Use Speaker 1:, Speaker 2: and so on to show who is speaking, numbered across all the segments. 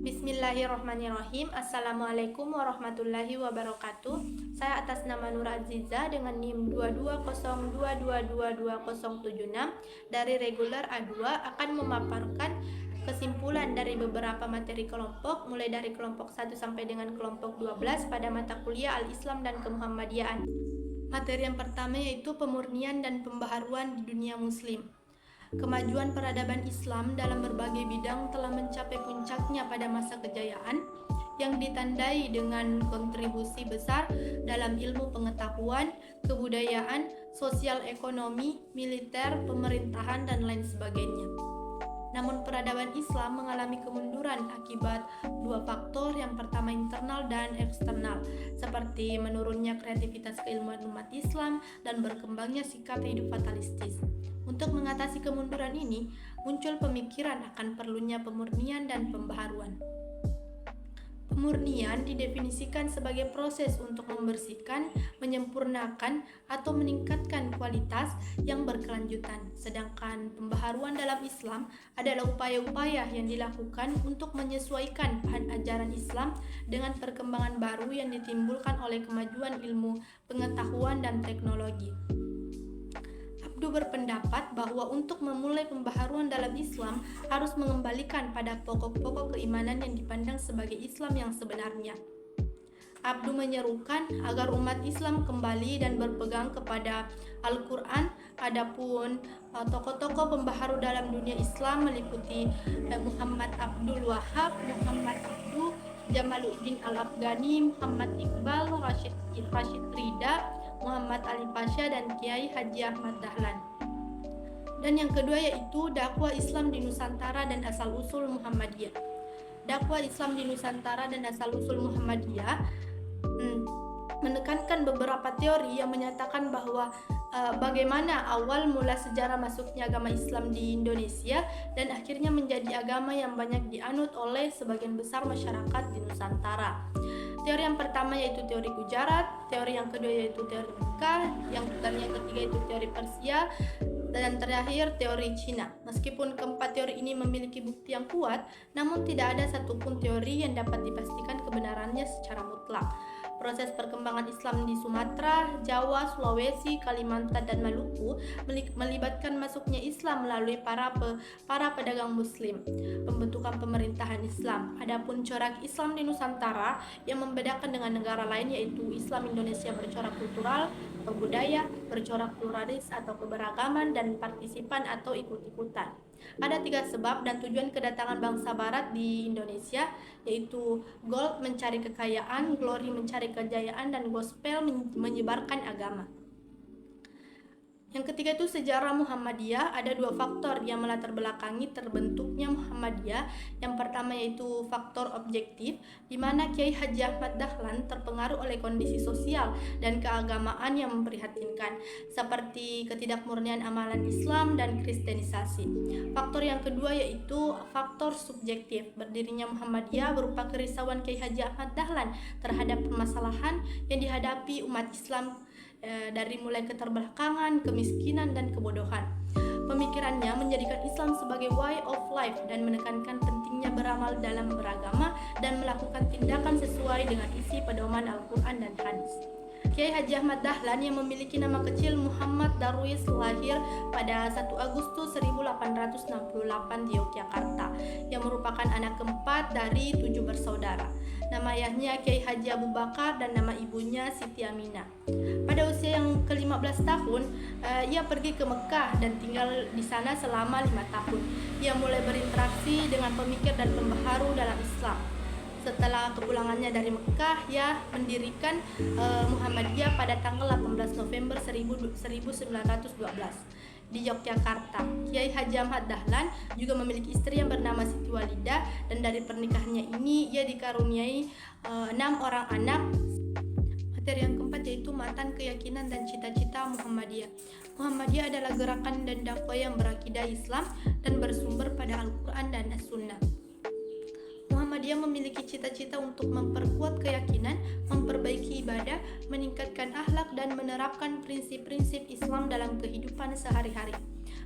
Speaker 1: Bismillahirrahmanirrahim. Assalamualaikum warahmatullahi wabarakatuh. Saya atas nama Nur Aziza dengan NIM 22022222076 dari reguler A2 akan memaparkan kesimpulan dari beberapa materi kelompok mulai dari kelompok 1 sampai dengan kelompok 12 pada mata kuliah Al-Islam dan Kemuhammadiyaan. Materi yang pertama yaitu pemurnian dan pembaharuan di dunia muslim. Kemajuan peradaban Islam dalam berbagai bidang telah mencapai puncaknya pada masa kejayaan yang ditandai dengan kontribusi besar dalam ilmu pengetahuan, kebudayaan, sosial ekonomi, militer, pemerintahan, dan lain sebagainya. Namun peradaban Islam mengalami kemunduran akibat dua faktor, yang pertama internal dan eksternal, seperti menurunnya kreativitas keilmuan umat Islam dan berkembangnya sikap hidup fatalistis. Untuk mengatasi kemunduran ini, muncul pemikiran akan perlunya pemurnian dan pembaharuan. Pemurnian didefinisikan sebagai proses untuk membersihkan, menyempurnakan, atau meningkatkan kualitas yang berkelanjutan. Sedangkan pembaharuan dalam Islam adalah upaya-upaya yang dilakukan untuk menyesuaikan bahan ajaran Islam dengan perkembangan baru yang ditimbulkan oleh kemajuan ilmu, pengetahuan, dan teknologi. Abdu berpendapat bahwa untuk memulai pembaharuan dalam Islam harus mengembalikan pada pokok-pokok keimanan yang dipandang sebagai Islam yang sebenarnya. Abdu menyerukan agar umat Islam kembali dan berpegang kepada Al-Quran. Adapun tokoh-tokoh pembaharu dalam dunia Islam meliputi Muhammad Abdul Wahab, Muhammad Abdu, Jamaluddin Al-Afghani, Muhammad Iqbal, Rashid Rida, Muhammad Ali Pasha, dan Kiai Haji Ahmad Dahlan. Dan yang kedua yaitu dakwah Islam di Nusantara dan asal-usul Muhammadiyah. Dakwah Islam di Nusantara dan asal-usul Muhammadiyah menekankan beberapa teori yang menyatakan bahwa bagaimana awal mula sejarah masuknya agama Islam di Indonesia dan akhirnya menjadi agama yang banyak dianut oleh sebagian besar masyarakat di Nusantara. Teori yang pertama yaitu teori Gujarat, teori yang kedua yaitu teori Mekah, yang ketiga yaitu teori Persia, dan terakhir teori Cina. Meskipun keempat teori ini memiliki bukti yang kuat, namun tidak ada satupun teori yang dapat dipastikan kebenarannya secara mutlak. Proses perkembangan Islam di Sumatera, Jawa, Sulawesi, Kalimantan, dan Maluku melibatkan masuknya Islam melalui para pedagang Muslim, pembentukan pemerintahan Islam. Adapun corak Islam di Nusantara yang membedakan dengan negara lain yaitu Islam Indonesia bercorak kultural atau budaya, bercorak pluralis atau keberagaman, dan partisipan atau ikut-ikutan. Ada 3 sebab dan tujuan kedatangan bangsa barat di Indonesia, yaitu gold mencari kekayaan, glory mencari kejayaan, dan gospel menyebarkan agama. Yang ketiga itu sejarah Muhammadiyah. Ada 2 faktor yang melatar belakangi terbentuknya Muhammadiyah. Yang pertama yaitu faktor objektif, di mana Kiai Haji Ahmad Dahlan terpengaruh oleh kondisi sosial dan keagamaan yang memprihatinkan, seperti ketidakmurnian amalan Islam dan kristenisasi. Faktor yang kedua yaitu faktor subjektif. Berdirinya Muhammadiyah berupa kerisauan Kiai Haji Ahmad Dahlan terhadap permasalahan yang dihadapi umat Islam dari mulai keterbelakangan, kemiskinan, dan kebodohan. Pemikirannya menjadikan Islam sebagai way of life dan menekankan pentingnya beramal dalam beragama dan melakukan tindakan sesuai dengan isi pedoman Al-Quran dan hadis. Kiai Haji Ahmad Dahlan yang memiliki nama kecil Muhammad Darwis lahir pada 1 Agustus 1868 di Yogyakarta, yang merupakan anak keempat dari 7 bersaudara. Nama ayahnya Kiai Haji Abu Bakar dan nama ibunya Siti Aminah. Pada usia yang ke-15 tahun, ia pergi ke Mekah dan tinggal di sana selama 5 tahun. Ia mulai berinteraksi dengan pemikir dan pembaharu dalam Islam. Setelah kepulangannya dari Mekah, ia mendirikan Muhammadiyah pada tanggal 18 November 1912 di Yogyakarta. Kiai Haji Ahmad Dahlan juga memiliki istri yang bernama Siti Walidah, dan dari pernikahannya ini ia dikaruniai 6 orang anak. Materi yang keempat yaitu matan keyakinan dan cita-cita Muhammadiyah. Muhammadiyah adalah gerakan dan dakwah yang berakidah Islam dan bersumber pada Al-Quran dan As-Sunnah. Muhammadiyah memiliki cita-cita untuk memperkuat keyakinan, memperbaiki ibadah, meningkatkan akhlak, dan menerapkan prinsip-prinsip Islam dalam kehidupan sehari-hari.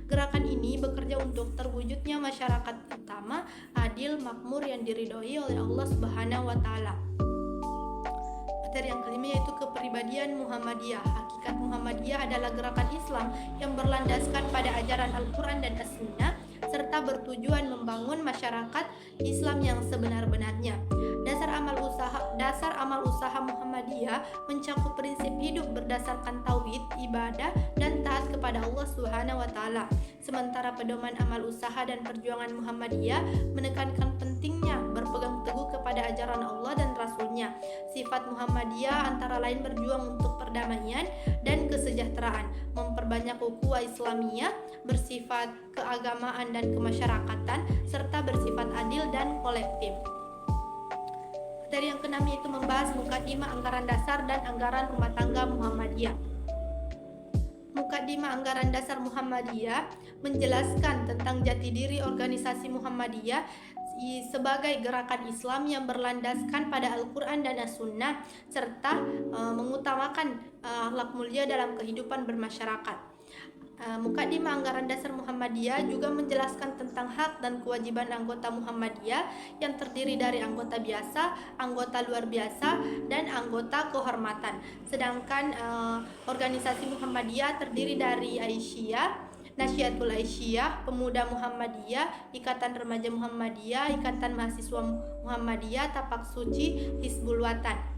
Speaker 1: Gerakan ini bekerja untuk terwujudnya masyarakat utama, adil, makmur yang diridhoi oleh Allah Subhanahu wa taala. Materi yang kelima yaitu kepribadian Muhammadiyah. Hakikat Muhammadiyah adalah gerakan Islam yang berlandaskan pada ajaran Al-Quran dan As-Sunnah serta bertujuan membangun masyarakat Islam yang sebenar-benarnya. Dasar amal usaha Muhammadiyah mencakup prinsip hidup berdasarkan tauhid, ibadah, dan taat kepada Allah Subhanahu wa taala. Sementara pedoman amal usaha dan perjuangan Muhammadiyah menekankan pentingnya berpegang teguh kepada ajaran Allah dan Rasul-Nya. Sifat Muhammadiyah antara lain berjuang untuk perdamaian dan kesejahteraan, memperbanyak ukhuwah Islamiyah, bersifat keagamaan dan kemasyarakatan, serta bersifat adil dan kolektif. Materi yang keenam yaitu membahas mukadimah anggaran dasar dan anggaran rumah tangga Muhammadiyah. Mukadimah anggaran dasar Muhammadiyah menjelaskan tentang jati diri organisasi Muhammadiyah sebagai gerakan Islam yang berlandaskan pada Al-Quran dan As-Sunnah serta mengutamakan akhlak mulia dalam kehidupan bermasyarakat. Mukadimah anggaran dasar Muhammadiyah juga menjelaskan tentang hak dan kewajiban anggota Muhammadiyah yang terdiri dari anggota biasa, anggota luar biasa, dan anggota kehormatan. Sedangkan organisasi Muhammadiyah terdiri dari Aisyah, Nasyiatul Aisyah, Pemuda Muhammadiyah, Ikatan Remaja Muhammadiyah, Ikatan Mahasiswa Muhammadiyah, Tapak Suci, Hizbul Watan.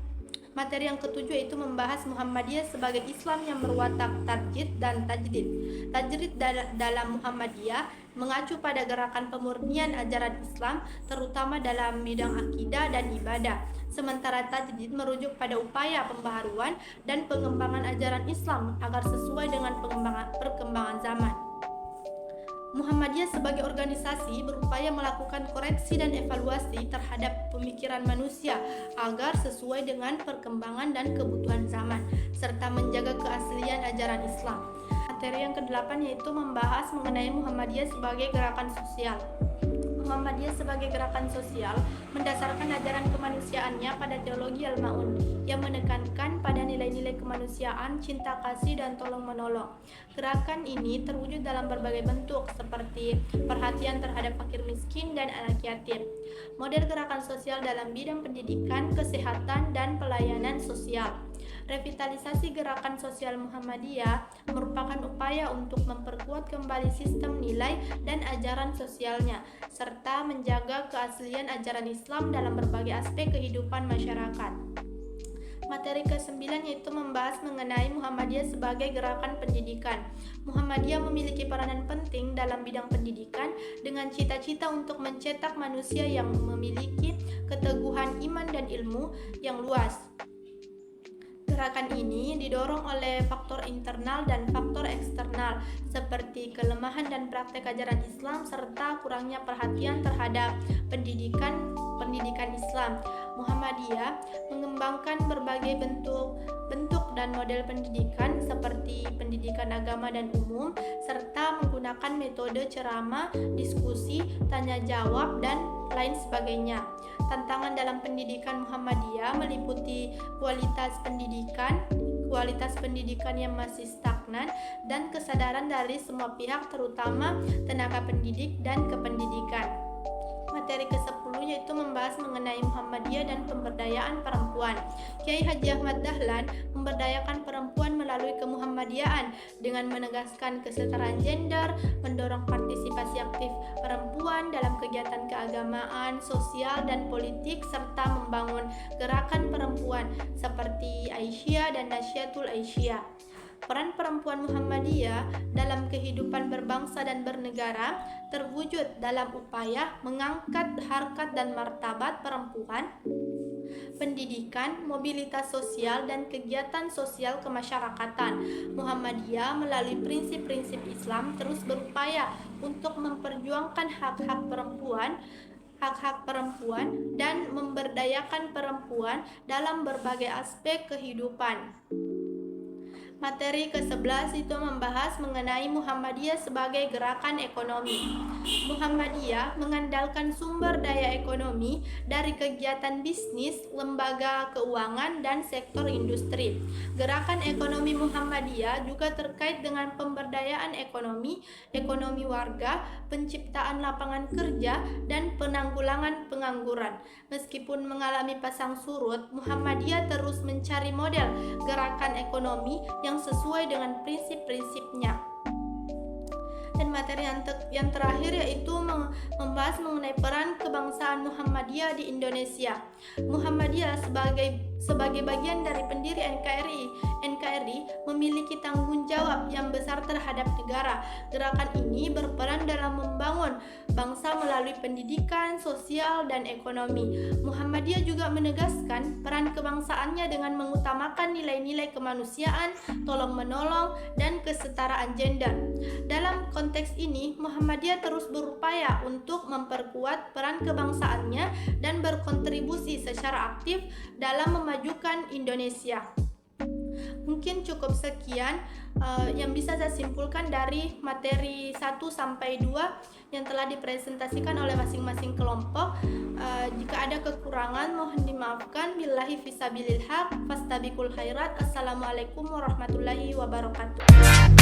Speaker 1: Materi yang ketujuh yaitu membahas Muhammadiyah sebagai Islam yang berwatak tarjid dan tajdid. Tajdid dalam Muhammadiyah mengacu pada gerakan pemurnian ajaran Islam terutama dalam bidang akidah dan ibadah. Sementara tajdid merujuk pada upaya pembaharuan dan pengembangan ajaran Islam agar sesuai dengan perkembangan zaman. Muhammadiyah sebagai organisasi berupaya melakukan koreksi dan evaluasi terhadap pemikiran manusia agar sesuai dengan perkembangan dan kebutuhan zaman, serta menjaga keaslian ajaran Islam. Materi yang ke-8 yaitu membahas mengenai Muhammadiyah sebagai gerakan sosial. Muhammadiyah sebagai gerakan sosial mendasarkan ajaran kemanusiaannya pada teologi Al-Ma'un yang menekankan pada nilai-nilai kemanusiaan, cinta kasih, dan tolong-menolong. Gerakan ini terwujud dalam berbagai bentuk seperti perhatian terhadap fakir miskin dan anak yatim. Model gerakan sosial dalam bidang pendidikan, kesehatan, dan pelayanan sosial. Revitalisasi gerakan sosial Muhammadiyah merupakan upaya untuk memperkuat kembali sistem nilai dan ajaran sosialnya, serta menjaga keaslian ajaran Islam dalam berbagai aspek kehidupan masyarakat. Materi ke-9 yaitu membahas mengenai Muhammadiyah sebagai gerakan pendidikan. Muhammadiyah memiliki peranan penting dalam bidang pendidikan dengan cita-cita untuk mencetak manusia yang memiliki keteguhan iman dan ilmu yang luas. Gerakan ini didorong oleh faktor internal dan faktor eksternal seperti kelemahan dan praktek ajaran Islam serta kurangnya perhatian terhadap pendidikan Islam. Muhammadiyah mengembangkan berbagai bentuk dan model pendidikan seperti pendidikan agama dan umum serta menggunakan metode ceramah, diskusi, tanya jawab, dan lain sebagainya. Tantangan dalam pendidikan Muhammadiyah meliputi kualitas pendidikan yang masih stagnan dan kesadaran dari semua pihak terutama tenaga pendidik dan kependidikan. Materi ke-10 yaitu membahas mengenai Muhammadiyah dan pemberdayaan perempuan. Kiai Haji Ahmad Dahlan memberdayakan perempuan melalui kemuhammadiyaan dengan menegaskan kesetaraan gender, mendorong partisipasi aktif perempuan dalam kegiatan keagamaan, sosial, dan politik, serta membangun gerakan perempuan seperti Aisyah dan Nasyiatul Aisyah. Peran perempuan Muhammadiyah dalam kehidupan berbangsa dan bernegara terwujud dalam upaya mengangkat harkat dan martabat perempuan, pendidikan, mobilitas sosial, dan kegiatan sosial kemasyarakatan. Muhammadiyah melalui prinsip-prinsip Islam terus berupaya untuk memperjuangkan hak-hak perempuan dan memberdayakan perempuan dalam berbagai aspek kehidupan. Materi ke-11 itu membahas mengenai Muhammadiyah sebagai gerakan ekonomi. Muhammadiyah mengandalkan sumber daya ekonomi dari kegiatan bisnis, lembaga keuangan, dan sektor industri. Gerakan ekonomi Muhammadiyah juga terkait dengan pemberdayaan ekonomi, ekonomi warga, penciptaan lapangan kerja, dan penanggulangan pengangguran. Meskipun mengalami pasang surut, Muhammadiyah terus mencari model gerakan ekonomi yang sesuai dengan prinsip-prinsipnya. Dan materi yang terakhir yaitu membahas mengenai peran kebangsaan Muhammadiyah di Indonesia. Muhammadiyah sebagai bagian dari pendiri NKRI memiliki tanggung jawab yang besar terhadap negara. Gerakan ini berperan dalam membangun bangsa melalui pendidikan, sosial, dan ekonomi. Muhammadiyah juga menegaskan peran kebangsaannya dengan mengutamakan nilai-nilai kemanusiaan, tolong-menolong, dan kesetaraan gender. Dalam konteks ini, Muhammadiyah terus berupaya untuk memperkuat peran kebangsaannya dan berkontribusi secara aktif dalam memajukan Indonesia. Mungkin cukup sekian yang bisa saya simpulkan dari materi 1 sampai 2 yang telah dipresentasikan oleh masing-masing kelompok. Jika ada kekurangan mohon dimaafkan. Billahi fisabilil haq, fastabiqul khairat. Assalamualaikum warahmatullahi wabarakatuh.